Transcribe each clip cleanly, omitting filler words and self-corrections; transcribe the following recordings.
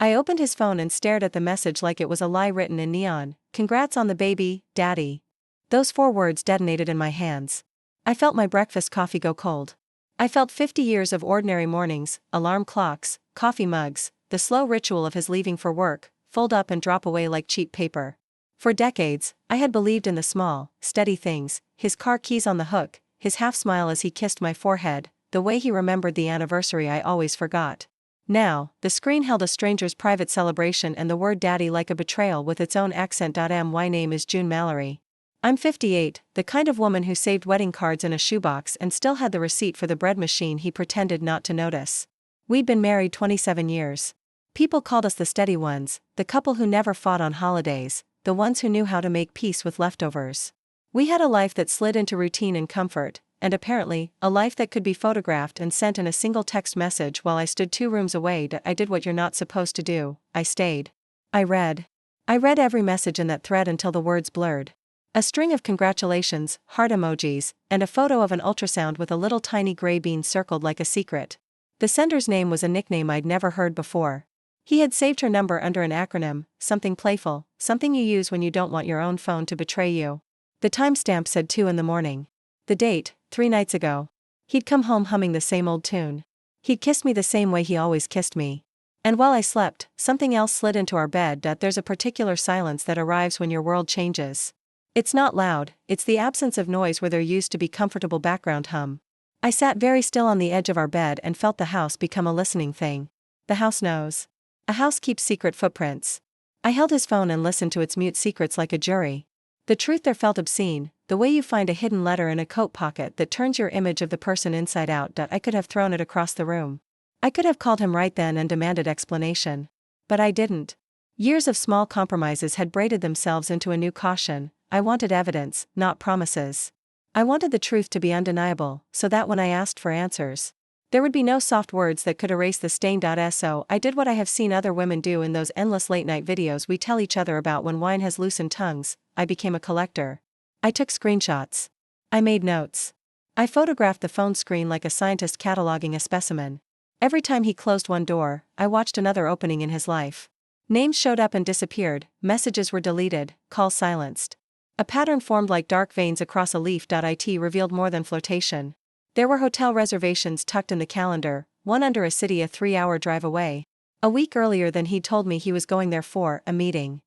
I opened his phone and stared at the message like it was a lie written in neon. Congrats on the baby, Daddy. Those 4 words detonated in my hands. I felt my breakfast coffee go cold. I felt 50 years of ordinary mornings, alarm clocks, coffee mugs, the slow ritual of his leaving for work, fold up and drop away like cheap paper. For decades, I had believed in the small, steady things, his car keys on the hook, his half-smile as he kissed my forehead, the way he remembered the anniversary I always forgot. Now, the screen held a stranger's private celebration and the word daddy like a betrayal with its own accent. My name is June Mallory. I'm 58, the kind of woman who saved wedding cards in a shoebox and still had the receipt for the bread machine he pretended not to notice. We'd been married 27 years. People called us the steady ones, the couple who never fought on holidays, the ones who knew how to make peace with leftovers. We had a life that slid into routine and comfort, and apparently, a life that could be photographed and sent in a single text message while I stood 2 rooms away. I did what you're not supposed to do, I stayed. I read every message in that thread until the words blurred. A string of congratulations, heart emojis, and a photo of an ultrasound with a little tiny gray bean circled like a secret. The sender's name was a nickname I'd never heard before. He had saved her number under an acronym, something playful, something you use when you don't want your own phone to betray you. The timestamp said 2 in the morning. The date, 3 nights ago. He'd come home humming the same old tune. He'd kissed me the same way he always kissed me. And while I slept, something else slid into our bed. There's a particular silence that arrives when your world changes. It's not loud, it's the absence of noise where there used to be comfortable background hum. I sat very still on the edge of our bed and felt the house become a listening thing. The house knows. A house keeps secret footprints. I held his phone and listened to its mute secrets like a jury. The truth there felt obscene, the way you find a hidden letter in a coat pocket that turns your image of the person inside out. I could have thrown it across the room. I could have called him right then and demanded explanation. But I didn't. Years of small compromises had braided themselves into a new caution. I wanted evidence, not promises. I wanted the truth to be undeniable, so that when I asked for answers, there would be no soft words that could erase the stain. So I did what I have seen other women do in those endless late-night videos we tell each other about when wine has loosened tongues. I became a collector. I took screenshots. I made notes. I photographed the phone screen like a scientist cataloging a specimen. Every time he closed one door, I watched another opening in his life. Names showed up and disappeared, messages were deleted, calls silenced. A pattern formed like dark veins across a leaf. It revealed more than flirtation. There were hotel reservations tucked in the calendar, one under a city a 3-hour drive away. A week earlier than he'd told me he was going there for a meeting.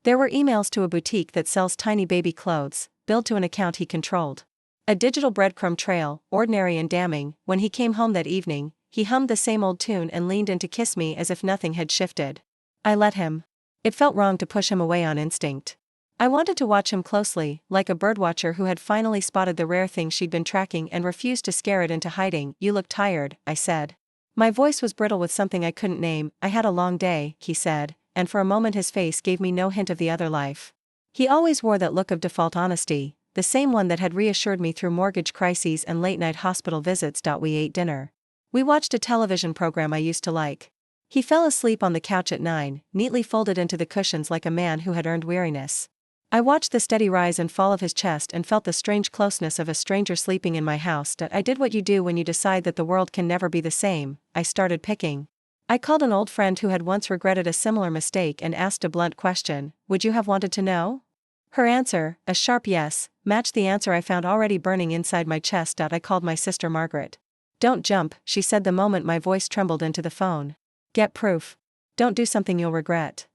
There were emails to a boutique that sells tiny baby clothes, billed to an account he controlled. A digital breadcrumb trail, ordinary and damning. When he came home that evening, he hummed the same old tune and leaned in to kiss me as if nothing had shifted. I let him. It felt wrong to push him away on instinct. I wanted to watch him closely, like a birdwatcher who had finally spotted the rare thing she'd been tracking and refused to scare it into hiding. You look tired, I said. My voice was brittle with something I couldn't name. I had a long day, he said, and for a moment his face gave me no hint of the other life. He always wore that look of default honesty, the same one that had reassured me through mortgage crises and late-night hospital visits. We ate dinner. We watched a television program I used to like. He fell asleep on the couch at 9, neatly folded into the cushions like a man who had earned weariness. I watched the steady rise and fall of his chest and felt the strange closeness of a stranger sleeping in my house. I did what you do when you decide that the world can never be the same. I started picking. I called an old friend who had once regretted a similar mistake and asked a blunt question. Would you have wanted to know? Her answer, a sharp yes, matched the answer I found already burning inside my chest. I called my sister Margaret. Don't jump, she said the moment my voice trembled into the phone. Get proof. Don't do something you'll regret.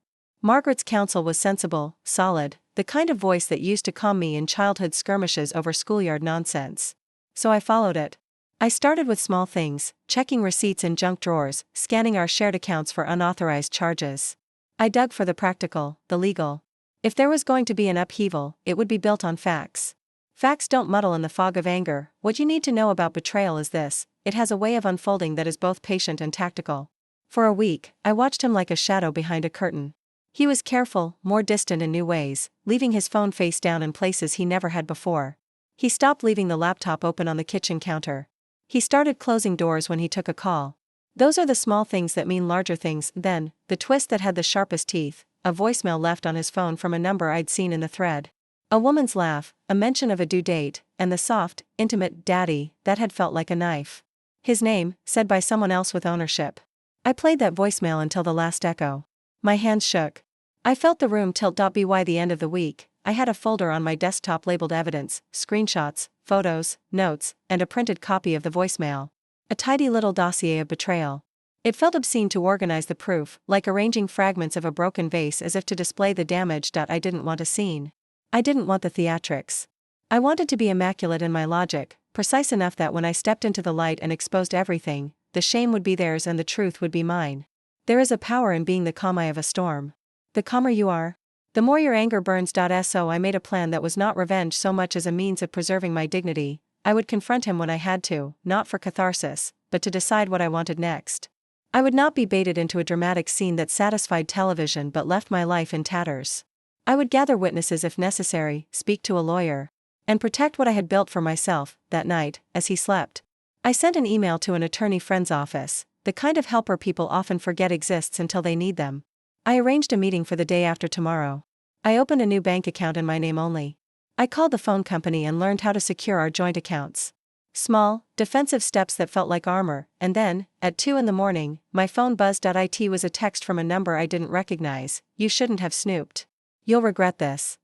Margaret's counsel was sensible, solid, the kind of voice that used to calm me in childhood skirmishes over schoolyard nonsense. So I followed it. I started with small things, checking receipts in junk drawers, scanning our shared accounts for unauthorized charges. I dug for the practical, the legal. If there was going to be an upheaval, it would be built on facts. Facts don't muddle in the fog of anger. What you need to know about betrayal is this: it has a way of unfolding that is both patient and tactical. For a week, I watched him like a shadow behind a curtain. He was careful, more distant in new ways, leaving his phone face down in places he never had before. He stopped leaving the laptop open on the kitchen counter. He started closing doors when he took a call. Those are the small things that mean larger things. Then, the twist that had the sharpest teeth, a voicemail left on his phone from a number I'd seen in the thread. A woman's laugh, a mention of a due date, and the soft, intimate "daddy" that had felt like a knife. His name, said by someone else with ownership. I played that voicemail until the last echo. My hands shook. I felt the room tilt. By the end of the week, I had a folder on my desktop labeled evidence, screenshots, photos, notes, and a printed copy of the voicemail. A tidy little dossier of betrayal. It felt obscene to organize the proof, like arranging fragments of a broken vase as if to display the damage. I didn't want a scene. I didn't want the theatrics. I wanted to be immaculate in my logic, precise enough that when I stepped into the light and exposed everything, the shame would be theirs and the truth would be mine. There is a power in being the calm eye of a storm. The calmer you are, the more your anger burns. So I made a plan that was not revenge so much as a means of preserving my dignity. I would confront him when I had to, not for catharsis, but to decide what I wanted next. I would not be baited into a dramatic scene that satisfied television but left my life in tatters. I would gather witnesses if necessary, speak to a lawyer, and protect what I had built for myself. That night, as he slept, I sent an email to an attorney friend's office, the kind of helper people often forget exists until they need them. I arranged a meeting for the day after tomorrow. I opened a new bank account in my name only. I called the phone company and learned how to secure our joint accounts. Small, defensive steps that felt like armor, and then, at 2 a.m, my phone buzzed. It was a text from a number I didn't recognize. You shouldn't have snooped. You'll regret this.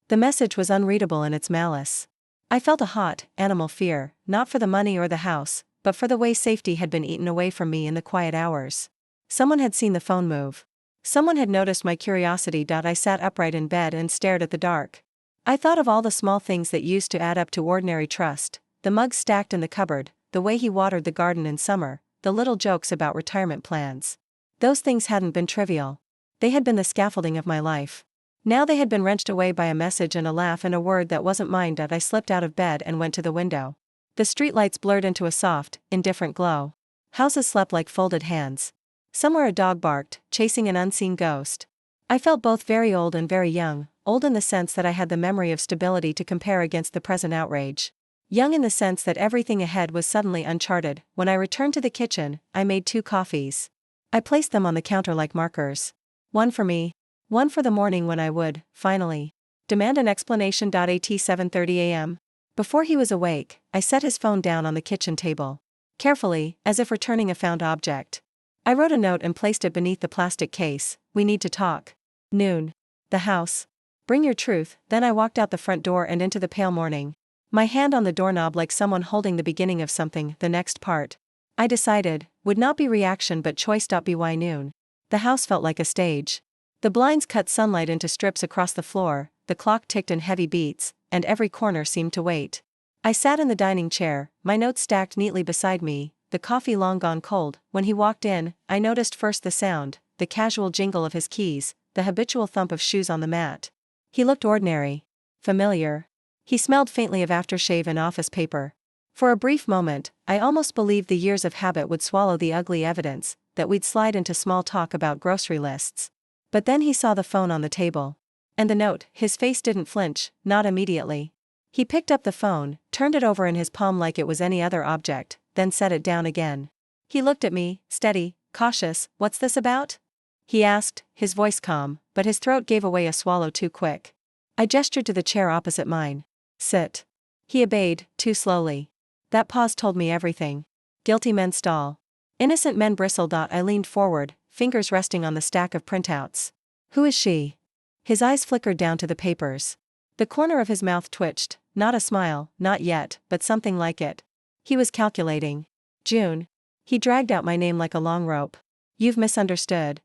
The message was unreadable in its malice. I felt a hot, animal fear, not for the money or the house, but for the way safety had been eaten away from me in the quiet hours. Someone had seen the phone move. Someone had noticed my curiosity. I sat upright in bed and stared at the dark. I thought of all the small things that used to add up to ordinary trust. The mugs stacked in the cupboard, the way he watered the garden in summer, the little jokes about retirement plans. Those things hadn't been trivial. They had been the scaffolding of my life. Now they had been wrenched away by a message and a laugh and a word that wasn't mine. I slipped out of bed and went to the window. The streetlights blurred into a soft, indifferent glow. Houses slept like folded hands. Somewhere a dog barked, chasing an unseen ghost. I felt both very old and very young, old in the sense that I had the memory of stability to compare against the present outrage. Young in the sense that everything ahead was suddenly uncharted. When I returned to the kitchen, I made 2 coffees. I placed them on the counter like markers. One for me. One for the morning when I would, finally, demand an explanation. At 7:30 a.m. Before he was awake, I set his phone down on the kitchen table. Carefully, as if returning a found object. I wrote a note and placed it beneath the plastic case. We need to talk. Noon. The house. Bring your truth. Then I walked out the front door and into the pale morning. My hand on the doorknob like someone holding the beginning of something. The next part, I decided, would not be reaction but choice. By noon. The house felt like a stage. The blinds cut sunlight into strips across the floor, the clock ticked in heavy beats, and every corner seemed to wait. I sat in the dining chair, my notes stacked neatly beside me, the coffee long gone cold. When he walked in, I noticed first the sound, the casual jingle of his keys, the habitual thump of shoes on the mat. He looked ordinary. Familiar. He smelled faintly of aftershave and office paper. For a brief moment, I almost believed the years of habit would swallow the ugly evidence, that we'd slide into small talk about grocery lists. But then he saw the phone on the table. And the note. His face didn't flinch, not immediately. He picked up the phone, turned it over in his palm like it was any other object, then set it down again. He looked at me, steady, cautious. What's this about? He asked, his voice calm, but his throat gave away a swallow too quick. I gestured to the chair opposite mine. Sit. He obeyed, too slowly. That pause told me everything. Guilty men stall. Innocent men bristle. I leaned forward, fingers resting on the stack of printouts. Who is she? His eyes flickered down to the papers. The corner of his mouth twitched, not a smile, not yet, but something like it. He was calculating. June. He dragged out my name like a long rope. You've misunderstood.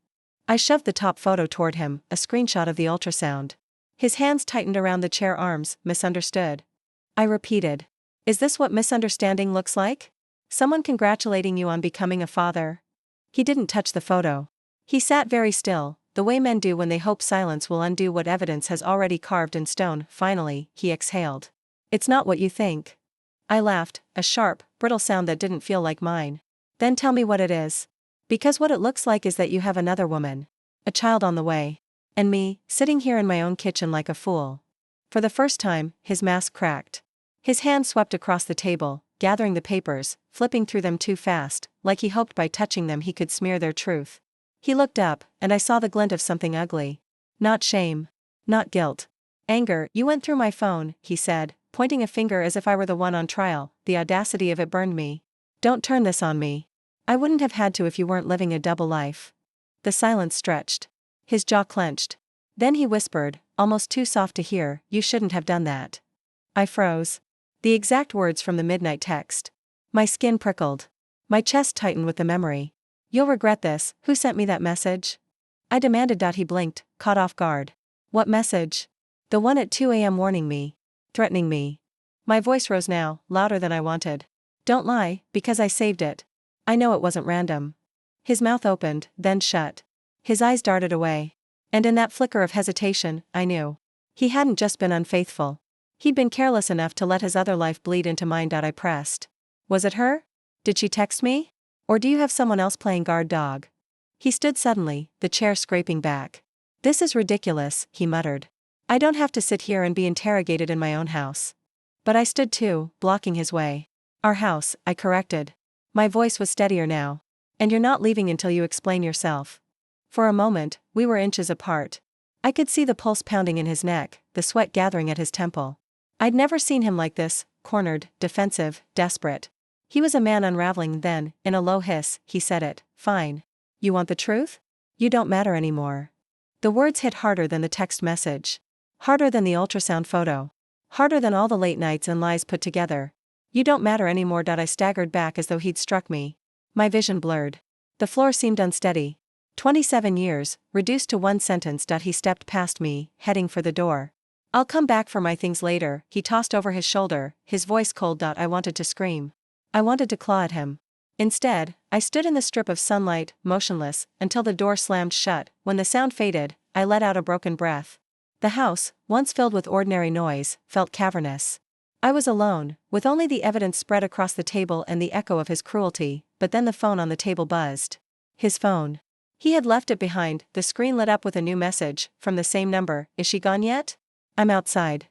I shoved the top photo toward him, a screenshot of the ultrasound. His hands tightened around the chair arms. Misunderstood. I repeated. Is this what misunderstanding looks like? Someone congratulating you on becoming a father? He didn't touch the photo. He sat very still, the way men do when they hope silence will undo what evidence has already carved in stone. Finally, he exhaled. It's not what you think. I laughed, a sharp, brittle sound that didn't feel like mine. Then tell me what it is. Because what it looks like is that you have another woman. A child on the way. And me, sitting here in my own kitchen like a fool. For the first time, his mask cracked. His hand swept across the table, gathering the papers, flipping through them too fast, like he hoped by touching them he could smear their truth. He looked up, and I saw the glint of something ugly. Not shame. Not guilt. Anger. You went through my phone, he said, pointing a finger as if I were the one on trial. The audacity of it burned me. Don't turn this on me. I wouldn't have had to if you weren't living a double life. The silence stretched. His jaw clenched. Then he whispered, almost too soft to hear, "You shouldn't have done that." I froze. The exact words from the midnight text. My skin prickled. My chest tightened with the memory. "You'll regret this, who sent me that message?" I demanded. He blinked, caught off guard. "What message?" "The one at 2 a.m. warning me. Threatening me." My voice rose now, louder than I wanted. "Don't lie, because I saved it. I know it wasn't random." His mouth opened, then shut. His eyes darted away. And in that flicker of hesitation, I knew. He hadn't just been unfaithful. He'd been careless enough to let his other life bleed into mine. I pressed. "Was it her? Did she text me? Or do you have someone else playing guard dog?" He stood suddenly, the chair scraping back. "This is ridiculous," he muttered. "I don't have to sit here and be interrogated in my own house." But I stood too, blocking his way. "Our house," I corrected. My voice was steadier now. "And you're not leaving until you explain yourself." For a moment, we were inches apart. I could see the pulse pounding in his neck, the sweat gathering at his temple. I'd never seen him like this, cornered, defensive, desperate. He was a man unraveling. Then, in a low hiss, he said it. "Fine. You want the truth? You don't matter anymore." The words hit harder than the text message. Harder than the ultrasound photo. Harder than all the late nights and lies put together. "You don't matter anymore." I staggered back as though he'd struck me. My vision blurred. The floor seemed unsteady. 27 years, reduced to one sentence. He stepped past me, heading for the door. "I'll come back for my things later," he tossed over his shoulder, his voice cold. I wanted to scream. I wanted to claw at him. Instead, I stood in the strip of sunlight, motionless, until the door slammed shut. When the sound faded, I let out a broken breath. The house, once filled with ordinary noise, felt cavernous. I was alone, with only the evidence spread across the table and the echo of his cruelty. But then the phone on the table buzzed. His phone. He had left it behind. The screen lit up with a new message, from the same number. "Is she gone yet?" "I'm outside."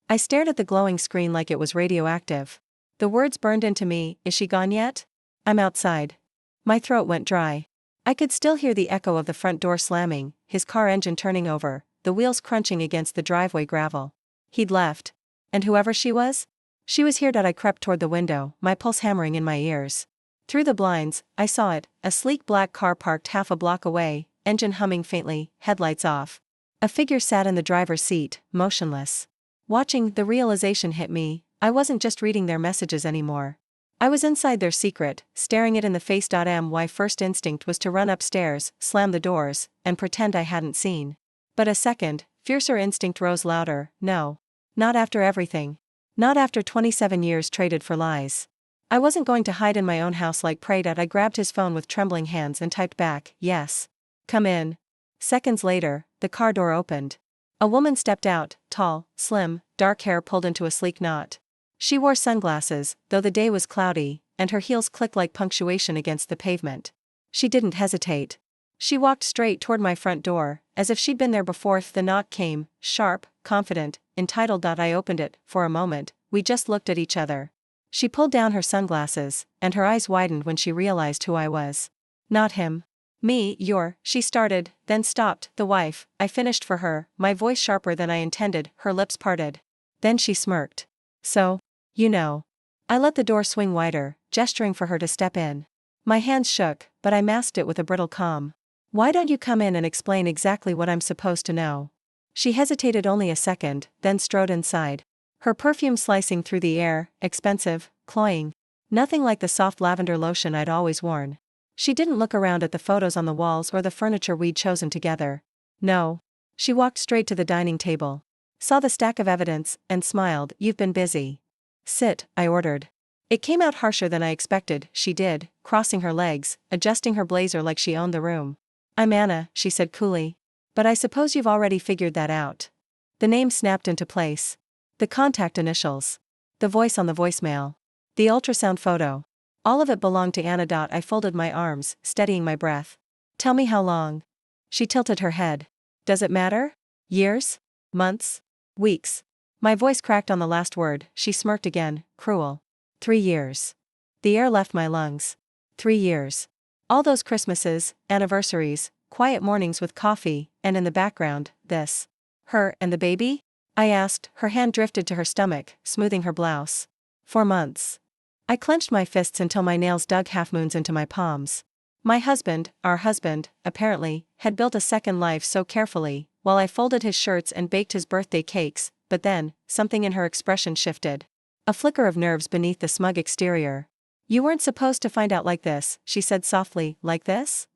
I stared at the glowing screen like it was radioactive. The words burned into me. "Is she gone yet?" "I'm outside." My throat went dry. I could still hear the echo of the front door slamming, his car engine turning over, the wheels crunching against the driveway gravel. He'd left. And whoever she was? She was here. I crept toward the window, my pulse hammering in my ears. Through the blinds, I saw it, a sleek black car parked half a block away, engine humming faintly, headlights off. A figure sat in the driver's seat, motionless. Watching, the realization hit me, I wasn't just reading their messages anymore. I was inside their secret, staring it in the face. My first instinct was to run upstairs, slam the doors, and pretend I hadn't seen. But a second, fiercer instinct rose louder. No. Not after everything. Not after 27 years traded for lies. I wasn't going to hide in my own house like prey. I grabbed his phone with trembling hands and typed back, "Yes. Come in." Seconds later, the car door opened. A woman stepped out, tall, slim, dark hair pulled into a sleek knot. She wore sunglasses, though the day was cloudy, and her heels clicked like punctuation against the pavement. She didn't hesitate. She walked straight toward my front door, as if she'd been there before. The knock came, sharp, confident, entitled. I opened it. For a moment, we just looked at each other. She pulled down her sunglasses, and her eyes widened when she realized who I was. "Not him." "Me, she started, then stopped. "The wife," I finished for her, my voice sharper than I intended. Her lips parted. Then she smirked. "So, you know." I let the door swing wider, gesturing for her to step in. My hands shook, but I masked it with a brittle calm. "Why don't you come in and explain exactly what I'm supposed to know?" She hesitated only a second, then strode inside. Her perfume slicing through the air, expensive, cloying. Nothing like the soft lavender lotion I'd always worn. She didn't look around at the photos on the walls or the furniture we'd chosen together. No. She walked straight to the dining table. Saw the stack of evidence, and smiled. "You've been busy." "Sit," I ordered. It came out harsher than I expected. She did, crossing her legs, adjusting her blazer like she owned the room. "I'm Anna," she said coolly. "But I suppose you've already figured that out." The name snapped into place. The contact initials. The voice on the voicemail. The ultrasound photo. All of it belonged to Anna. I folded my arms, steadying my breath. "Tell me how long." She tilted her head. "Does it matter? Years? Months? Weeks?" My voice cracked on the last word. She smirked again, cruel. 3 years. The air left my lungs. 3 years. All those Christmases, anniversaries, quiet mornings with coffee, and in the background, this. "Her and the baby?" I asked. Her hand drifted to her stomach, smoothing her blouse. 4 months. I clenched my fists until my nails dug half-moons into my palms. Our husband, apparently, had built a second life so carefully, while I folded his shirts and baked his birthday cakes, but then, something in her expression shifted. A flicker of nerves beneath the smug exterior. "You weren't supposed to find out like this," she said softly. "Like this?"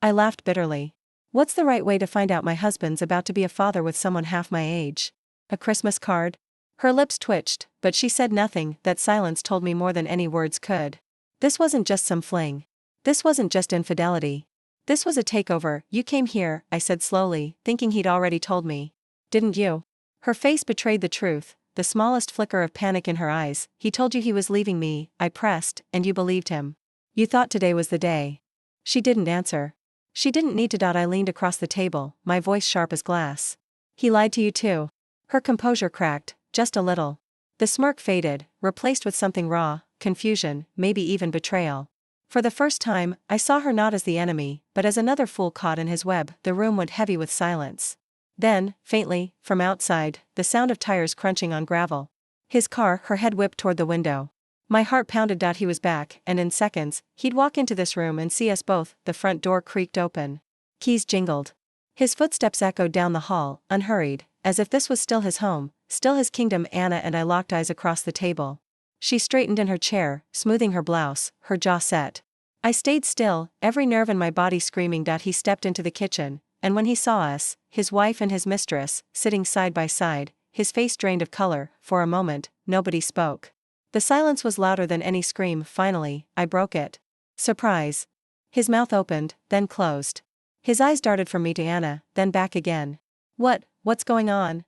I laughed bitterly. What's the right way to find out my husband's about to be a father with someone half my age? A Christmas card? Her lips twitched, but she said nothing. That silence told me more than any words could. This wasn't just some fling. This wasn't just infidelity. This was a takeover. "You came here," I said slowly, thinking he'd already told me. "Didn't you?" Her face betrayed the truth, the smallest flicker of panic in her eyes. "He told you he was leaving me," I pressed, "and you believed him. You thought today was the day." She didn't answer. She didn't need to. I leaned across the table, my voice sharp as glass. "He lied to you too." Her composure cracked, just a little. The smirk faded, replaced with something raw, confusion, maybe even betrayal. For the first time, I saw her not as the enemy, but as another fool caught in his web. The room went heavy with silence. Then, faintly, from outside, the sound of tires crunching on gravel. His car. Her head whipped toward the window. My heart pounded. He was back, and in seconds, he'd walk into this room and see us both. The front door creaked open. Keys jingled. His footsteps echoed down the hall, unhurried, as if this was still his home, still his kingdom. Anna and I locked eyes across the table. She straightened in her chair, smoothing her blouse, her jaw set. I stayed still, every nerve in my body screaming. He stepped into the kitchen, and when he saw us, his wife and his mistress, sitting side by side, his face drained of color. For a moment, nobody spoke. The silence was louder than any scream. Finally, I broke it. Surprise. His mouth opened, then closed. His eyes darted from me to Anna, then back again. What's going on?"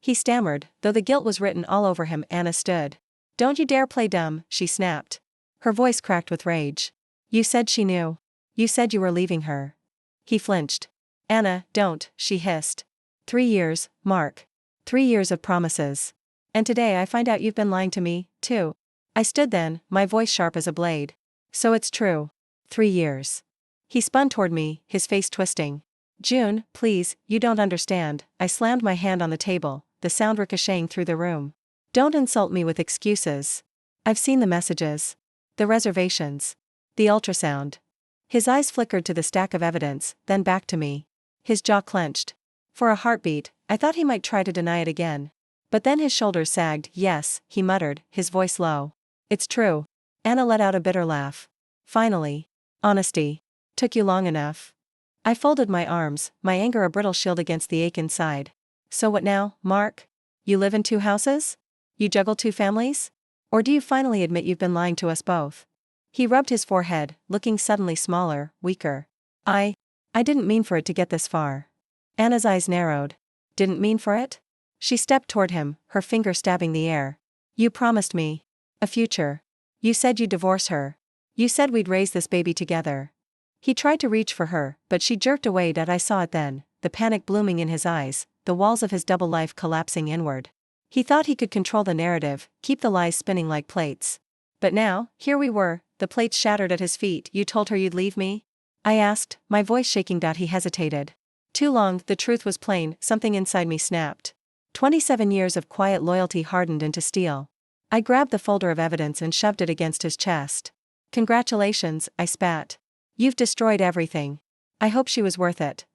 he stammered, though the guilt was written all over him. Anna stood. "Don't you dare play dumb," she snapped. Her voice cracked with rage. "You said she knew. You said you were leaving her." He flinched. "Anna, don't," she hissed. 3 years, Mark. 3 years of promises. And today I find out you've been lying to me, too." I stood then, my voice sharp as a blade. "So it's true. 3 years." He spun toward me, his face twisting. "June, please, you don't understand." I slammed my hand on the table, the sound ricocheting through the room. "Don't insult me with excuses. I've seen the messages. The reservations. The ultrasound." His eyes flickered to the stack of evidence, then back to me. His jaw clenched. For a heartbeat, I thought he might try to deny it again. But then his shoulders sagged. "Yes," he muttered, his voice low. "It's true." Anna let out a bitter laugh. "Finally. Honesty. Took you long enough." I folded my arms, my anger a brittle shield against the ache inside. "So what now, Mark? You live in 2 houses? You juggle 2 families? Or do you finally admit you've been lying to us both?" He rubbed his forehead, looking suddenly smaller, weaker. I didn't mean for it to get this far." Anna's eyes narrowed. "Didn't mean for it?" She stepped toward him, her finger stabbing the air. "You promised me a future. You said you'd divorce her. You said we'd raise this baby together." He tried to reach for her, but she jerked away. I saw it then, the panic blooming in his eyes, the walls of his double life collapsing inward. He thought he could control the narrative, keep the lies spinning like plates. But now, here we were, the plates shattered at his feet. "You told her you'd leave me?" I asked, my voice shaking. He hesitated. Too long. The truth was plain. Something inside me snapped. 27 years of quiet loyalty hardened into steel. I grabbed the folder of evidence and shoved it against his chest. "Congratulations," I spat. "You've destroyed everything. I hope she was worth it."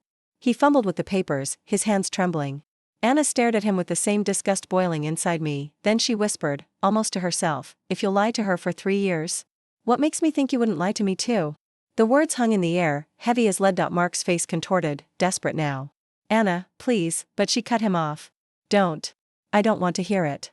He fumbled with the papers, his hands trembling. Anna stared at him with the same disgust boiling inside me. Then she whispered, almost to herself, "If you'll lie to her for 3 years? What makes me think you wouldn't lie to me too?" The words hung in the air, heavy as lead. Mark's face contorted, desperate now. "Anna, please," but she cut him off. "Don't. I don't want to hear it."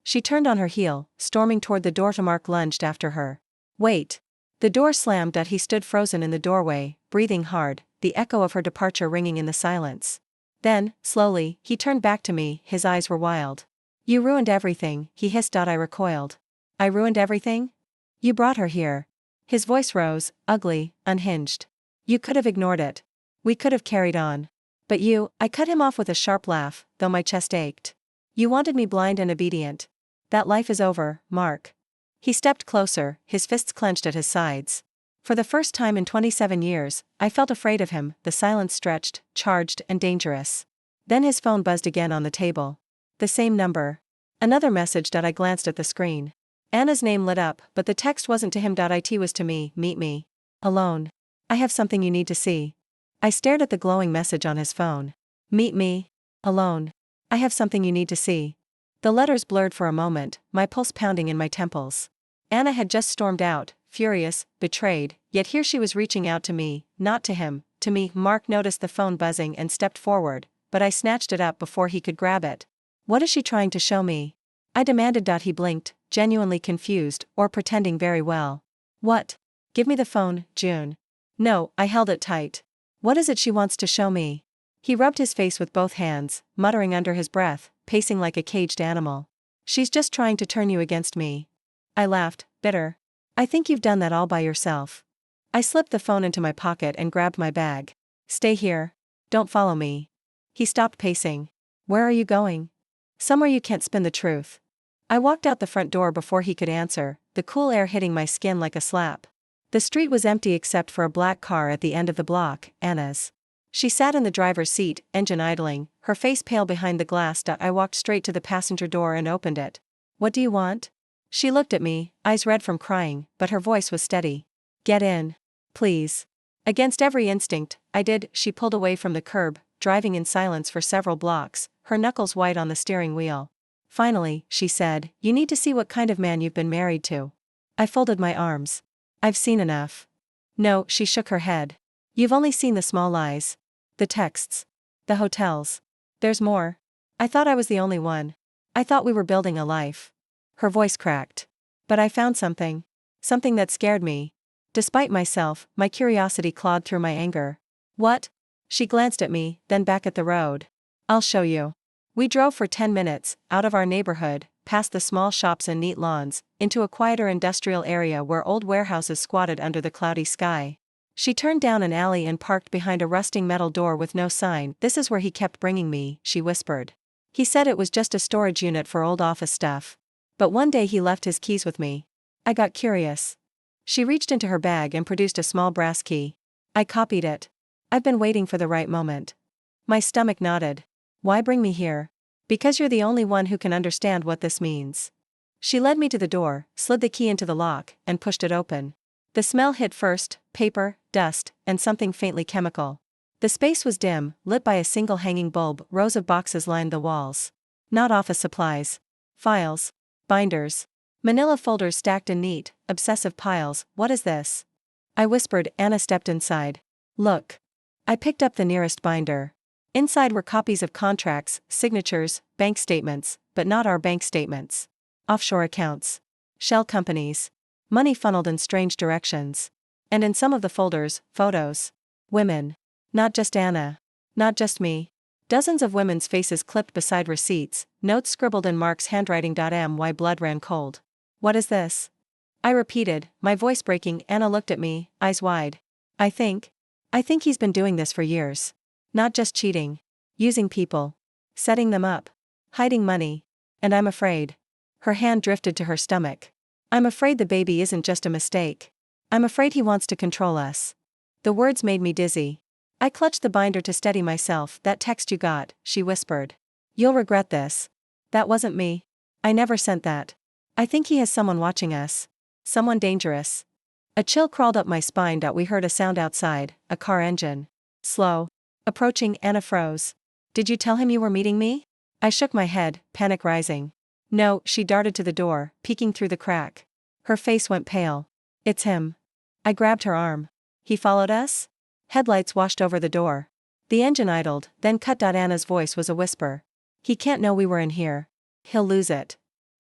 She turned on her heel, storming toward the door. Mark lunged after her. "Wait." The door slammed. He stood frozen in the doorway, breathing hard, the echo of her departure ringing in the silence. Then, slowly, he turned back to me. His eyes were wild. "You ruined everything," he hissed. I recoiled. "I ruined everything? You brought her here." His voice rose, ugly, unhinged. "You could have ignored it. We could have carried on. But you," I cut him off with a sharp laugh, though my chest ached. "You wanted me blind and obedient. That life is over, Mark." He stepped closer, his fists clenched at his sides. For the first time in 27 years, I felt afraid of him. The silence stretched, charged and dangerous. Then his phone buzzed again on the table. The same number. Another message. I glanced at the screen. Anna's name lit up, but the text wasn't to him. It was to me. "Meet me alone." I have something you need to see. I stared at the glowing message on his phone. Meet me. Alone. I have something you need to see. The letters blurred for a moment, my pulse pounding in my temples. Anna had just stormed out, furious, betrayed, yet here she was reaching out to me, not to him, to me. Mark noticed the phone buzzing and stepped forward, but I snatched it up before he could grab it. What is she trying to show me? I demanded. He blinked, genuinely confused, or pretending very well. What? Give me the phone, June. No, I held it tight. What is it she wants to show me? He rubbed his face with both hands, muttering under his breath, pacing like a caged animal. She's just trying to turn you against me. I laughed, bitter. I think you've done that all by yourself. I slipped the phone into my pocket and grabbed my bag. Stay here. Don't follow me. He stopped pacing. Where are you going? Somewhere you can't spin the truth. I walked out the front door before he could answer, the cool air hitting my skin like a slap. The street was empty except for a black car at the end of the block, Anna's. She sat in the driver's seat, engine idling, her face pale behind the glass. I walked straight to the passenger door and opened it. What do you want? She looked at me, eyes red from crying, but her voice was steady. Get in. Please. Against every instinct, I did. She pulled away from the curb, driving in silence for several blocks, her knuckles white on the steering wheel. Finally, she said, you need to see what kind of man you've been married to. I folded my arms. I've seen enough. No, she shook her head. You've only seen the small lies. The texts. The hotels. There's more. I thought I was the only one. I thought we were building a life. Her voice cracked. But I found something. Something that scared me. Despite myself, my curiosity clawed through my anger. What? She glanced at me, then back at the road. I'll show you. We drove for 10 minutes, out of our neighborhood, past the small shops and neat lawns, into a quieter industrial area where old warehouses squatted under the cloudy sky. She turned down an alley and parked behind a rusting metal door with no sign. This is where he kept bringing me, she whispered. He said it was just a storage unit for old office stuff. But one day he left his keys with me. I got curious. She reached into her bag and produced a small brass key. I copied it. I've been waiting for the right moment. My stomach nodded. Why bring me here? Because you're the only one who can understand what this means. She led me to the door, slid the key into the lock, and pushed it open. The smell hit first, paper, dust, and something faintly chemical. The space was dim, lit by a single hanging bulb. Rows of boxes lined the walls. Not office supplies. Files. Binders. Manila folders stacked in neat, obsessive piles. What is this? I whispered. Anna stepped inside. Look. I picked up the nearest binder. Inside were copies of contracts, signatures, bank statements, but not our bank statements. Offshore accounts. Shell companies. Money funneled in strange directions. And in some of the folders, photos. Women. Not just Anna. Not just me. Dozens of women's faces clipped beside receipts, notes scribbled in Mark's handwriting. My blood ran cold. What is this? I repeated, my voice breaking. Anna looked at me, eyes wide. I think he's been doing this for years. Not just cheating. Using people. Setting them up. Hiding money. And I'm afraid. Her hand drifted to her stomach. I'm afraid the baby isn't just a mistake. I'm afraid he wants to control us. The words made me dizzy. I clutched the binder to steady myself. That text you got, she whispered. You'll regret this. That wasn't me. I never sent that. I think he has someone watching us. Someone dangerous. A chill crawled up my spine. We heard a sound outside, a car engine. Slow. Approaching. Anna froze. Did you tell him you were meeting me? I shook my head, panic rising. No, she darted to the door, peeking through the crack. Her face went pale. It's him. I grabbed her arm. He followed us? Headlights washed over the door. The engine idled, then cut. Anna's voice was a whisper. He can't know we were in here. He'll lose it.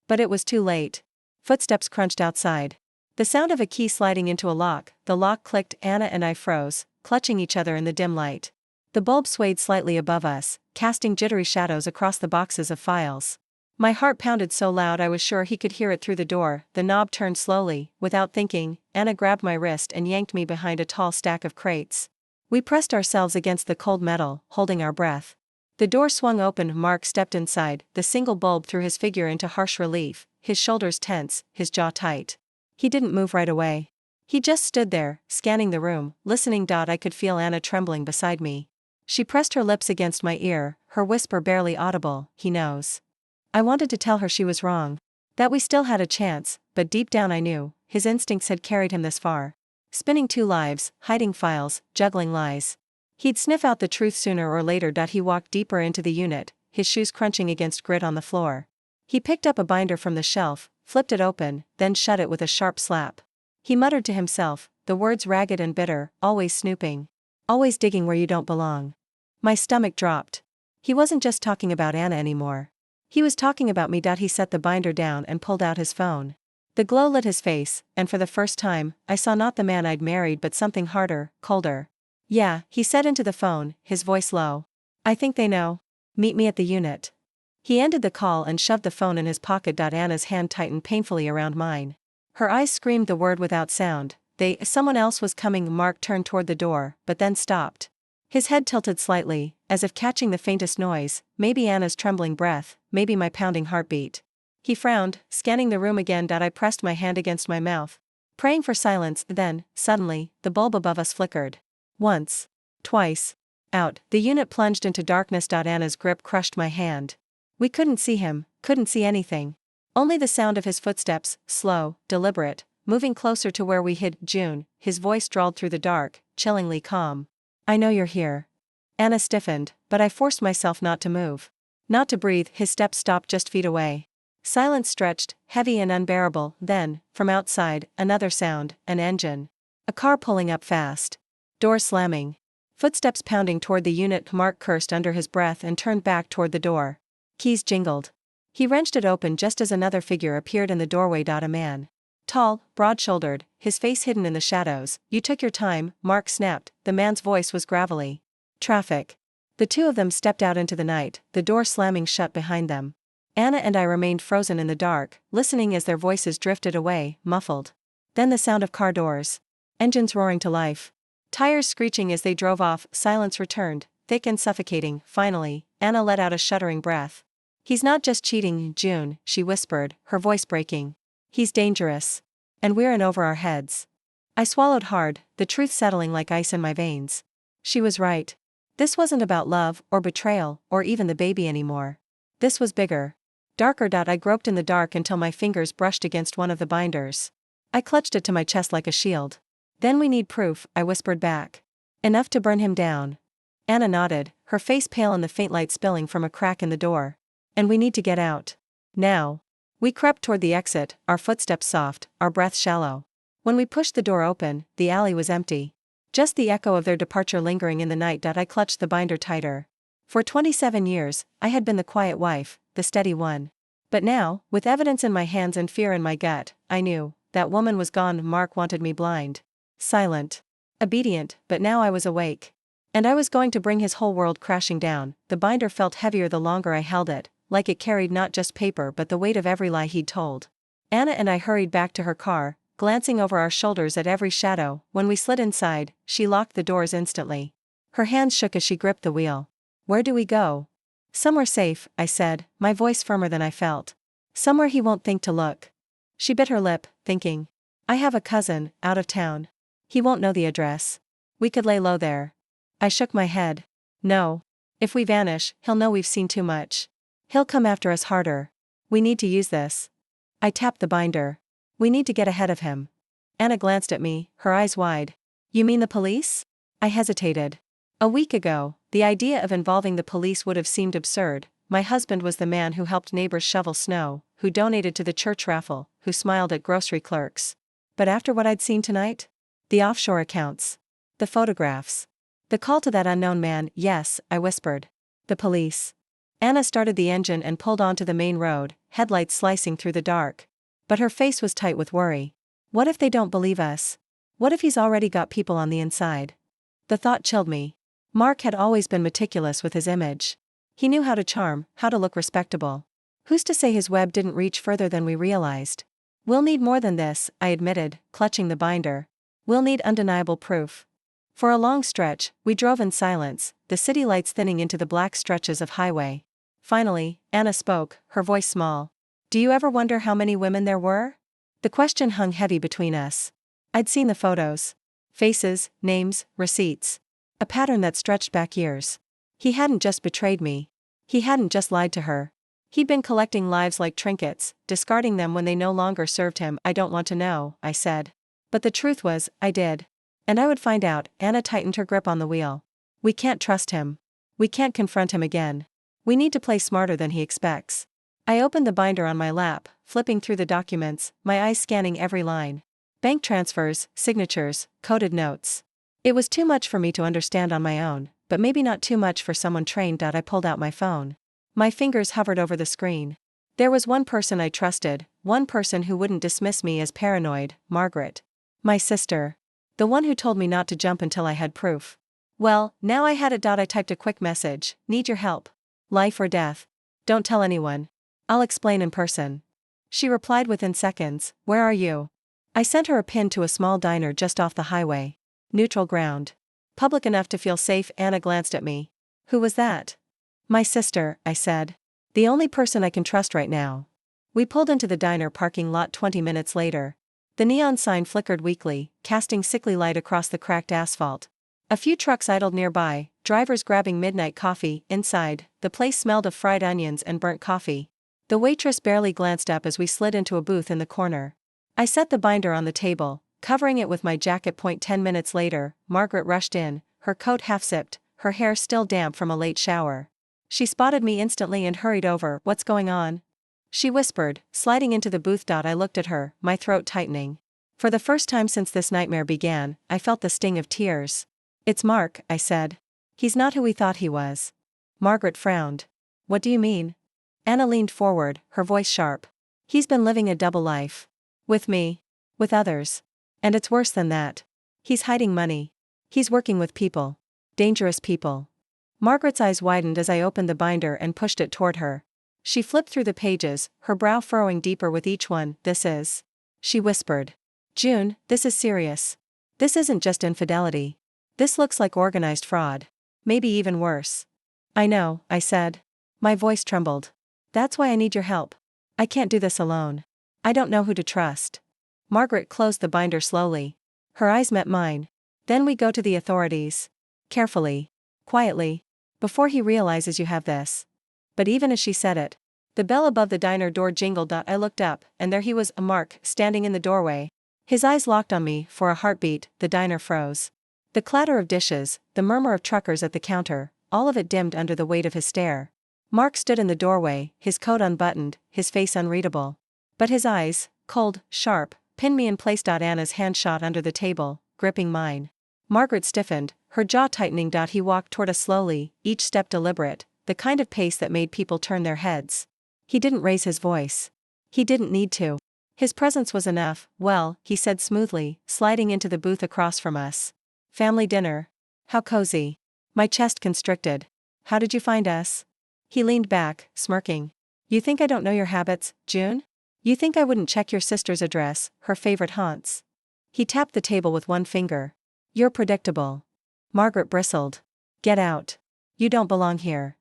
But it was too late. Footsteps crunched outside. The sound of a key sliding into a lock. The lock clicked. Anna and I froze, clutching each other in the dim light. The bulb swayed slightly above us, casting jittery shadows across the boxes of files. My heart pounded so loud I was sure he could hear it through the door. The knob turned slowly. Without thinking, Anna grabbed my wrist and yanked me behind a tall stack of crates. We pressed ourselves against the cold metal, holding our breath. The door swung open. Mark stepped inside. The single bulb threw his figure into harsh relief, his shoulders tense, his jaw tight. He didn't move right away. He just stood there, scanning the room, listening. I could feel Anna trembling beside me. She pressed her lips against my ear, her whisper barely audible. He knows. I wanted to tell her she was wrong. That we still had a chance, but deep down I knew, his instincts had carried him this far. spinning two lives, hiding files, juggling lies. He'd sniff out the truth sooner or later. He walked deeper into the unit, his shoes crunching against grit on the floor. He picked up a binder from the shelf, flipped it open, then shut it with a sharp slap. He muttered to himself, the words ragged and bitter, always snooping. Always digging where you don't belong. My stomach dropped. He wasn't just talking about Anna anymore. He was talking about me. He set the binder down and pulled out his phone. The glow lit his face, and for the first time, I saw not the man I'd married but something harder, colder. Yeah, he said into the phone, his voice low. I think they know. Meet me at the unit. He ended the call and shoved the phone in his pocket. Anna's hand tightened painfully around mine. Her eyes screamed the word without sound. Someone else was coming. Mark turned toward the door, but then stopped. His head tilted slightly, as if catching the faintest noise, maybe Anna's trembling breath, maybe my pounding heartbeat. He frowned, scanning the room again. I pressed my hand against my mouth, praying for silence. Then, suddenly, the bulb above us flickered. Once. Twice. Out. The unit plunged into darkness. Anna's grip crushed my hand. We couldn't see him, couldn't see anything. Only the sound of his footsteps, slow, deliberate, moving closer to where we hid. June, his voice drawled through the dark, chillingly calm. I know you're here. Anna stiffened, but I forced myself not to move. Not to breathe. His steps stopped just feet away. Silence stretched, heavy and unbearable. Then, from outside, another sound, an engine. A car pulling up fast. Doors slamming. Footsteps pounding toward the unit. Mark cursed under his breath and turned back toward the door. Keys jingled. He wrenched it open just as another figure appeared in the doorway. A man. Tall, broad-shouldered, his face hidden in the shadows. You took your time, Mark snapped. The man's voice was gravelly. Traffic. The two of them stepped out into the night, the door slamming shut behind them. Anna and I remained frozen in the dark, listening as their voices drifted away, muffled. Then the sound of car doors. Engines roaring to life. Tires screeching as they drove off. Silence returned, thick and suffocating. Finally, Anna let out a shuddering breath. He's not just cheating, June, she whispered, her voice breaking. He's dangerous. And we're in over our heads. I swallowed hard, the truth settling like ice in my veins. She was right. This wasn't about love, or betrayal, or even the baby anymore. This was bigger. Darker. I groped in the dark until my fingers brushed against one of the binders. I clutched it to my chest like a shield. Then we need proof, I whispered back. Enough to burn him down. Anna nodded, her face pale in the faint light spilling from a crack in the door. And we need to get out. Now. We crept toward the exit, our footsteps soft, our breath shallow. When we pushed the door open, the alley was empty. Just the echo of their departure lingering in the night. I clutched the binder tighter. For 27 years, I had been the quiet wife, the steady one. But now, with evidence in my hands and fear in my gut, I knew, that woman was gone. Mark wanted me blind. Silent. Obedient, but now I was awake. And I was going to bring his whole world crashing down. The binder felt heavier the longer I held it, like it carried not just paper but the weight of every lie he'd told. Anna and I hurried back to her car, glancing over our shoulders at every shadow. When we slid inside, she locked the doors instantly. Her hands shook as she gripped the wheel. Where do we go? Somewhere safe, I said, my voice firmer than I felt. Somewhere he won't think to look. She bit her lip, thinking. I have a cousin, out of town. He won't know the address. We could lay low there. I shook my head. No. If we vanish, he'll know we've seen too much. He'll come after us harder. We need to use this. I tapped the binder. We need to get ahead of him. Anna glanced at me, her eyes wide. You mean the police? I hesitated. A week ago, the idea of involving the police would have seemed absurd. My husband was the man who helped neighbors shovel snow, who donated to the church raffle, who smiled at grocery clerks. But after what I'd seen tonight? The offshore accounts. The photographs. The call to that unknown man. Yes, I whispered. The police. Anna started the engine and pulled onto the main road, headlights slicing through the dark. But her face was tight with worry. What if they don't believe us? What if he's already got people on the inside? The thought chilled me. Mark had always been meticulous with his image. He knew how to charm, how to look respectable. Who's to say his web didn't reach further than we realized? We'll need more than this, I admitted, clutching the binder. We'll need undeniable proof. For a long stretch, we drove in silence, the city lights thinning into the black stretches of highway. Finally, Anna spoke, her voice small. Do you ever wonder how many women there were? The question hung heavy between us. I'd seen the photos. Faces, names, receipts. A pattern that stretched back years. He hadn't just betrayed me. He hadn't just lied to her. He'd been collecting lives like trinkets, discarding them when they no longer served him. I don't want to know, I said. But the truth was, I did. And I would find out. Anna tightened her grip on the wheel. We can't trust him. We can't confront him again. We need to play smarter than he expects. I opened the binder on my lap, flipping through the documents, my eyes scanning every line. Bank transfers, signatures, coded notes. It was too much for me to understand on my own, but maybe not too much for someone trained. I pulled out my phone. My fingers hovered over the screen. There was one person I trusted, one person who wouldn't dismiss me as paranoid, Margaret. My sister. The one who told me not to jump until I had proof. Well, now I had it. I typed a quick message. Need your help. Life or death. Don't tell anyone. I'll explain in person. She replied within seconds. Where are you? I sent her a pin to a small diner just off the highway. Neutral ground. Public enough to feel safe. Anna glanced at me. Who was that? My sister, I said. The only person I can trust right now. We pulled into the diner parking lot 20 minutes later. The neon sign flickered weakly, casting sickly light across the cracked asphalt. A few trucks idled nearby, drivers grabbing midnight coffee. Inside, the place smelled of fried onions and burnt coffee. The waitress barely glanced up as we slid into a booth in the corner. I set the binder on the table, covering it with my jacket. 10 minutes later, Margaret rushed in, her coat half-zipped, her hair still damp from a late shower. She spotted me instantly and hurried over. What's going on? She whispered, sliding into the booth. I looked at her, my throat tightening. For the first time since this nightmare began, I felt the sting of tears. It's Mark, I said. He's not who we thought he was. Margaret frowned. What do you mean? Anna leaned forward, her voice sharp. He's been living a double life. With me. With others. And it's worse than that. He's hiding money. He's working with people. Dangerous people. Margaret's eyes widened as I opened the binder and pushed it toward her. She flipped through the pages, her brow furrowing deeper with each one. This is. She whispered. June, this is serious. This isn't just infidelity. This looks like organized fraud. Maybe even worse. I know, I said. My voice trembled. That's why I need your help. I can't do this alone. I don't know who to trust. Margaret closed the binder slowly. Her eyes met mine. Then we go to the authorities. Carefully. Quietly. Before he realizes you have this. But even as she said it, the bell above the diner door jingled. I looked up, and there he was, Mark, standing in the doorway. His eyes locked on me. For a heartbeat, the diner froze. The clatter of dishes, the murmur of truckers at the counter, all of it dimmed under the weight of his stare. Mark stood in the doorway, his coat unbuttoned, his face unreadable. But his eyes, cold, sharp, pinned me in place. Anna's hand shot under the table, gripping mine. Margaret stiffened, her jaw tightening. He walked toward us slowly, each step deliberate, the kind of pace that made people turn their heads. He didn't raise his voice. He didn't need to. His presence was enough. Well, he said smoothly, sliding into the booth across from us. Family dinner. How cozy. My chest constricted. How did you find us? He leaned back, smirking. You think I don't know your habits, June? You think I wouldn't check your sister's address, her favorite haunts? He tapped the table with one finger. You're predictable. Margaret bristled. Get out. You don't belong here.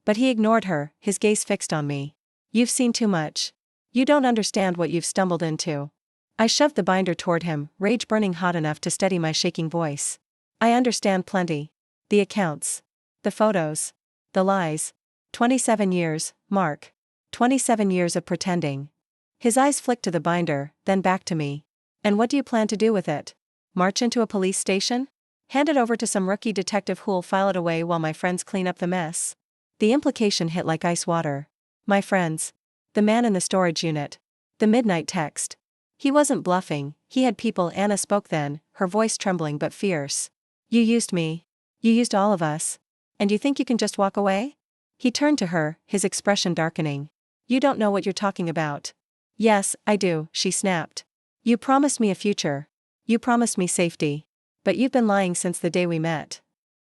But he ignored her, his gaze fixed on me. You've seen too much. You don't understand what you've stumbled into. I shoved the binder toward him, rage burning hot enough to steady my shaking voice. I understand plenty. The accounts. The photos. The lies. 27 years, Mark. 27 years of pretending. His eyes flicked to the binder, then back to me. And what do you plan to do with it? March into a police station? Hand it over to some rookie detective who'll file it away while my friends clean up the mess? The implication hit like ice water. My friends. The man in the storage unit. The midnight text. He wasn't bluffing, he had people. Anna spoke then, her voice trembling but fierce. You used me. You used all of us. And you think you can just walk away? He turned to her, his expression darkening. You don't know what you're talking about. Yes, I do, she snapped. You promised me a future. You promised me safety. But you've been lying since the day we met.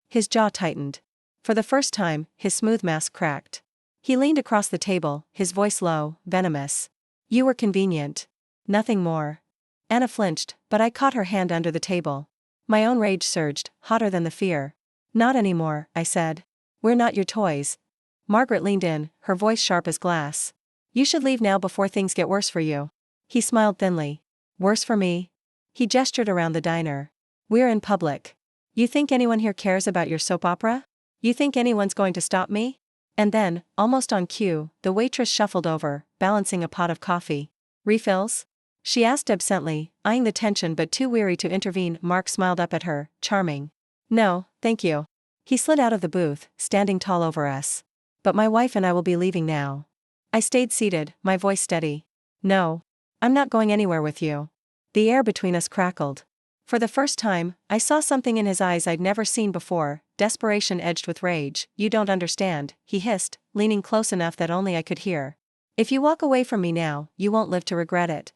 His jaw tightened. For the first time, his smooth mask cracked. He leaned across the table, his voice low, venomous. You were convenient. Nothing more. Anna flinched, but I caught her hand under the table. My own rage surged, hotter than the fear. Not anymore, I said. We're not your toys. Margaret leaned in, her voice sharp as glass. You should leave now before things get worse for you. He smiled thinly. Worse for me? He gestured around the diner. We're in public. You think anyone here cares about your soap opera? You think anyone's going to stop me? And then, almost on cue, the waitress shuffled over, balancing a pot of coffee. Refills? she asked absently, eyeing the tension but too weary to intervene. Mark smiled up at her, charming. No, thank you. He slid out of the booth, standing tall over us. But my wife and I will be leaving now. I stayed seated, my voice steady. No. I'm not going anywhere with you. The air between us crackled. For the first time, I saw something in his eyes I'd never seen before, desperation edged with rage. You don't understand, he hissed, leaning close enough that only I could hear. If you walk away from me now, you won't live to regret it.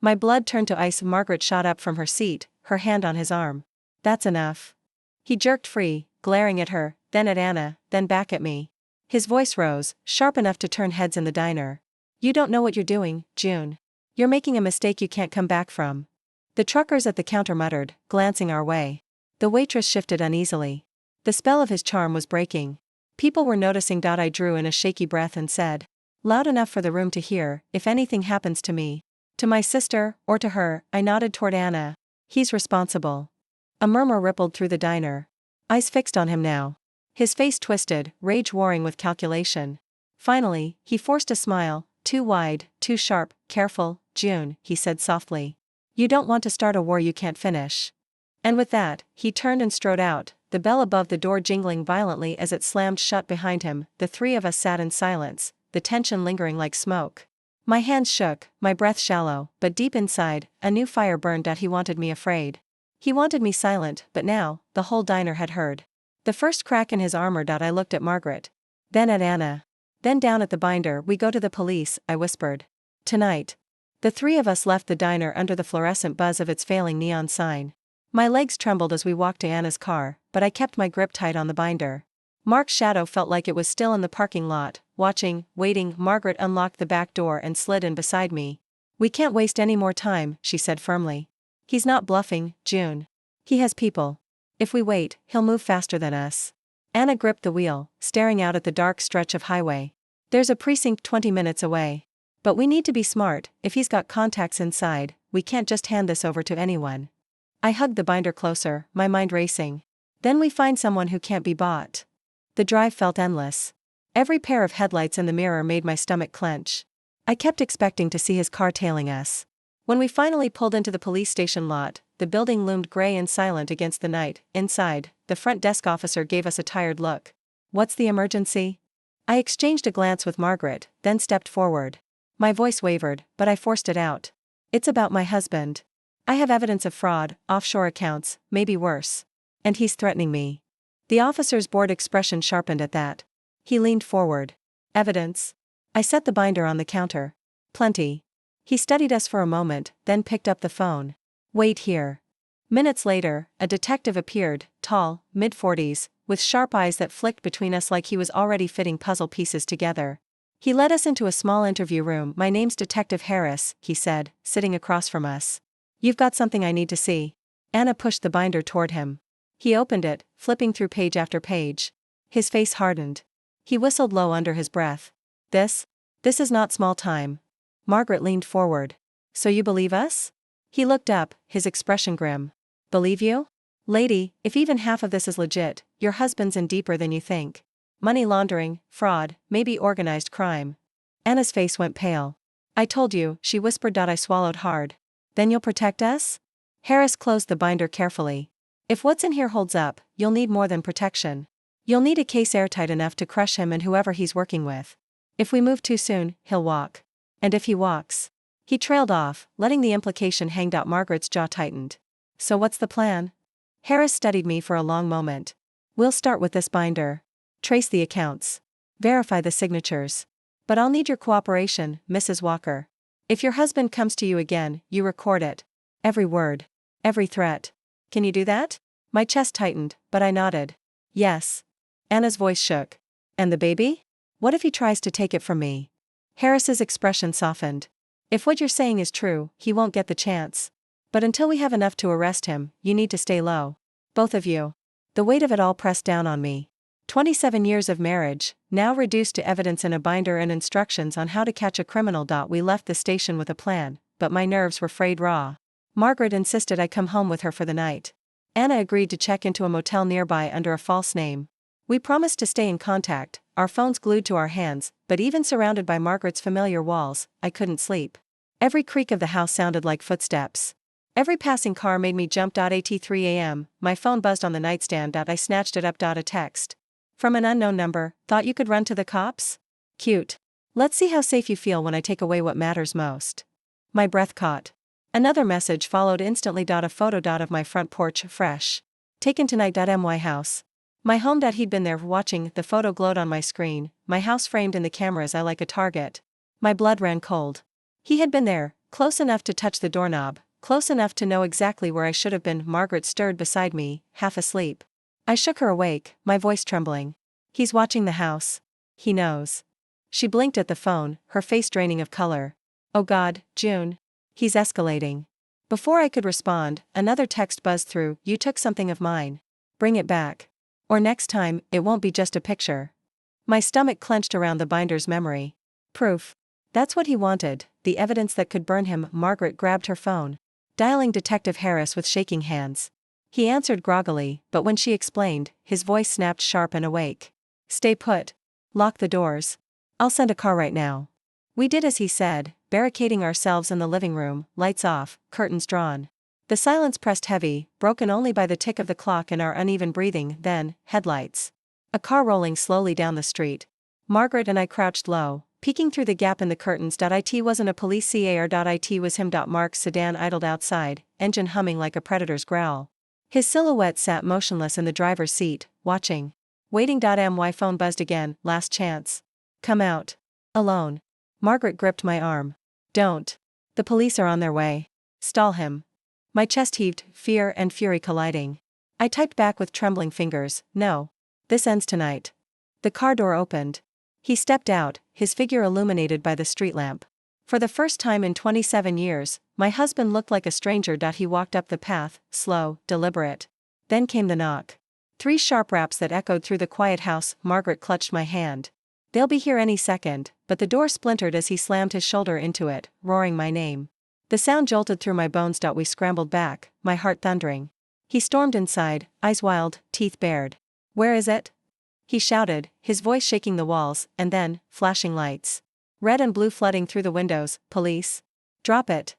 My blood turned to ice. Margaret shot up from her seat, her hand on his arm. That's enough. He jerked free, glaring at her, then at Anna, then back at me. His voice rose, sharp enough to turn heads in the diner. You don't know what you're doing, June. You're making a mistake you can't come back from. The truckers at the counter muttered, glancing our way. The waitress shifted uneasily. The spell of his charm was breaking. People were noticing. I drew in a shaky breath and said, loud enough for the room to hear, if anything happens to me, to my sister, or to her. I nodded toward Anna. He's responsible. A murmur rippled through the diner. Eyes fixed on him now. His face twisted, rage warring with calculation. Finally, he forced a smile, too wide, too sharp. Careful, June, he said softly. You don't want to start a war you can't finish. And with that, he turned and strode out, the bell above the door jingling violently as it slammed shut behind him. The three of us sat in silence, the tension lingering like smoke. My hands shook, my breath shallow, but deep inside, a new fire burned. He wanted me afraid. He wanted me silent, but now, the whole diner had heard. The first crack in his armor. I looked at Margaret. Then at Anna. Then down at the binder. We go to the police, I whispered. Tonight. The three of us left the diner under the fluorescent buzz of its failing neon sign. My legs trembled as we walked to Anna's car, but I kept my grip tight on the binder. Mark's shadow felt like it was still in the parking lot, watching, waiting. Margaret unlocked the back door and slid in beside me. We can't waste any more time, she said firmly. He's not bluffing, June. He has people. If we wait, he'll move faster than us. Anna gripped the wheel, staring out at the dark stretch of highway. There's a precinct 20 minutes away. But we need to be smart. If he's got contacts inside, we can't just hand this over to anyone. I hugged the binder closer, my mind racing. Then we find someone who can't be bought. The drive felt endless. Every pair of headlights in the mirror made my stomach clench. I kept expecting to see his car tailing us. When we finally pulled into the police station lot, the building loomed gray and silent against the night. Inside, the front desk officer gave us a tired look. What's the emergency? I exchanged a glance with Margaret, then stepped forward. My voice wavered, but I forced it out. It's about my husband. I have evidence of fraud, offshore accounts, maybe worse. And he's threatening me. The officer's bored expression sharpened at that. He leaned forward. Evidence? I set the binder on the counter. Plenty. He studied us for a moment, then picked up the phone. Wait here. Minutes later, a detective appeared, tall, mid-40s, with sharp eyes that flicked between us like he was already fitting puzzle pieces together. He led us into a small interview room. My name's Detective Harris, he said, sitting across from us. You've got something I need to see. Anna pushed the binder toward him. He opened it, flipping through page after page. His face hardened. He whistled low under his breath. This is not small time. Margaret leaned forward. So you believe us? He looked up, his expression grim. Believe you? Lady, if even half of this is legit, your husband's in deeper than you think. Money laundering, fraud, maybe organized crime. Anna's face went pale. I told you, she whispered. I swallowed hard. Then you'll protect us? Harris closed the binder carefully. If what's in here holds up, you'll need more than protection. You'll need a case airtight enough to crush him and whoever he's working with. If we move too soon, he'll walk. And if he walks. He trailed off, letting the implication hang out. Margaret's jaw tightened. So what's the plan? Harris studied me for a long moment. We'll start with this binder. Trace the accounts. Verify the signatures. But I'll need your cooperation, Mrs. Walker. If your husband comes to you again, you record it. Every word. Every threat. Can you do that? My chest tightened, but I nodded. Yes. Anna's voice shook. And the baby? What if he tries to take it from me? Harris's expression softened. If what you're saying is true, he won't get the chance. But until we have enough to arrest him, you need to stay low. Both of you. The weight of it all pressed down on me. 27 years of marriage, now reduced to evidence in a binder and instructions on how to catch a criminal. We left the station with a plan, but my nerves were frayed raw. Margaret insisted I come home with her for the night. Anna agreed to check into a motel nearby under a false name. We promised to stay in contact, our phones glued to our hands, but even surrounded by Margaret's familiar walls, I couldn't sleep. Every creak of the house sounded like footsteps. Every passing car made me jump. At 3 a.m., my phone buzzed on the nightstand. I snatched it up. A text. From an unknown number, thought you could run to the cops? Cute. Let's see how safe you feel when I take away what matters most. My breath caught. Another message followed instantly. A photo. Of my front porch, fresh. Taken tonight. My house. My home. He'd been there watching. The photo glowed on my screen, my house framed in the cameras. I like a target. My blood ran cold. He had been there, close enough to touch the doorknob, close enough to know exactly where I should have been. Margaret stirred beside me, half asleep. I shook her awake, my voice trembling. He's watching the house. He knows. She blinked at the phone, her face draining of color. Oh God, June. He's escalating. Before I could respond, another text buzzed through. You took something of mine. Bring it back. Or next time, it won't be just a picture. My stomach clenched around the binder's memory. Proof. That's what he wanted, the evidence that could burn him. Margaret grabbed her phone, dialing Detective Harris with shaking hands. He answered groggily, but when she explained, his voice snapped sharp and awake. Stay put. Lock the doors. I'll send a car right now. We did as he said, barricading ourselves in the living room, lights off, curtains drawn. The silence pressed heavy, broken only by the tick of the clock and our uneven breathing. Then, headlights. A car rolling slowly down the street. Margaret and I crouched low, peeking through the gap in the curtains. It wasn't a police car. It was him. Mark's sedan idled outside, engine humming like a predator's growl. His silhouette sat motionless in the driver's seat, watching. Waiting. My phone buzzed again. Last chance. Come out. Alone. Margaret gripped my arm. Don't. The police are on their way. Stall him. My chest heaved, fear and fury colliding. I typed back with trembling fingers, no. This ends tonight. The car door opened. He stepped out, his figure illuminated by the street lamp. For the first time in 27 years, my husband looked like a stranger. He walked up the path, slow, deliberate. Then came the knock. 3 sharp raps that echoed through the quiet house. Margaret clutched my hand. They'll be here any second, but the door splintered as he slammed his shoulder into it, roaring my name. The sound jolted through my bones. We scrambled back, my heart thundering. He stormed inside, eyes wild, teeth bared. Where is it? He shouted, his voice shaking the walls, and then, flashing lights. Red and blue flooding through the windows. Police. Drop it.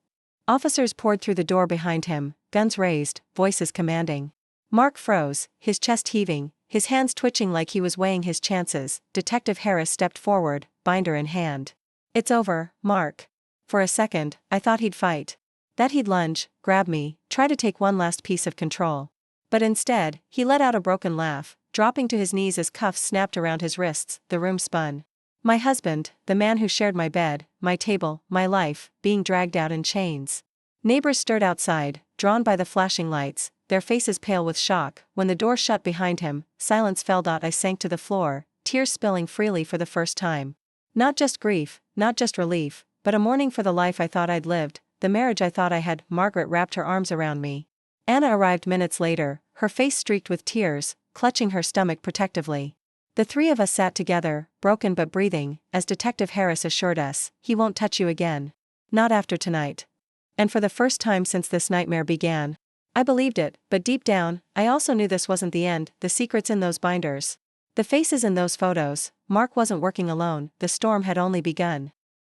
Officers poured through the door behind him, guns raised, voices commanding. Mark froze, his chest heaving, his hands twitching like he was weighing his chances. Detective Harris stepped forward, binder in hand. It's over, Mark. For a second, I thought he'd fight. That he'd lunge, grab me, try to take one last piece of control. But instead, he let out a broken laugh, dropping to his knees as cuffs snapped around his wrists. The room spun. My husband, the man who shared my bed, my table, my life, being dragged out in chains. Neighbors stirred outside, drawn by the flashing lights, their faces pale with shock. When the door shut behind him, silence fell. I sank to the floor, tears spilling freely for the first time. Not just grief, not just relief, but a mourning for the life I thought I'd lived, the marriage I thought I had. Margaret wrapped her arms around me. Anna arrived minutes later, her face streaked with tears, clutching her stomach protectively. The 3 of us sat together, broken but breathing, as Detective Harris assured us, he won't touch you again. Not after tonight. And for the first time since this nightmare began. I believed it, but deep down, I also knew this wasn't the end. The secrets in those binders. The faces in those photos. Mark wasn't working alone, the storm had only begun.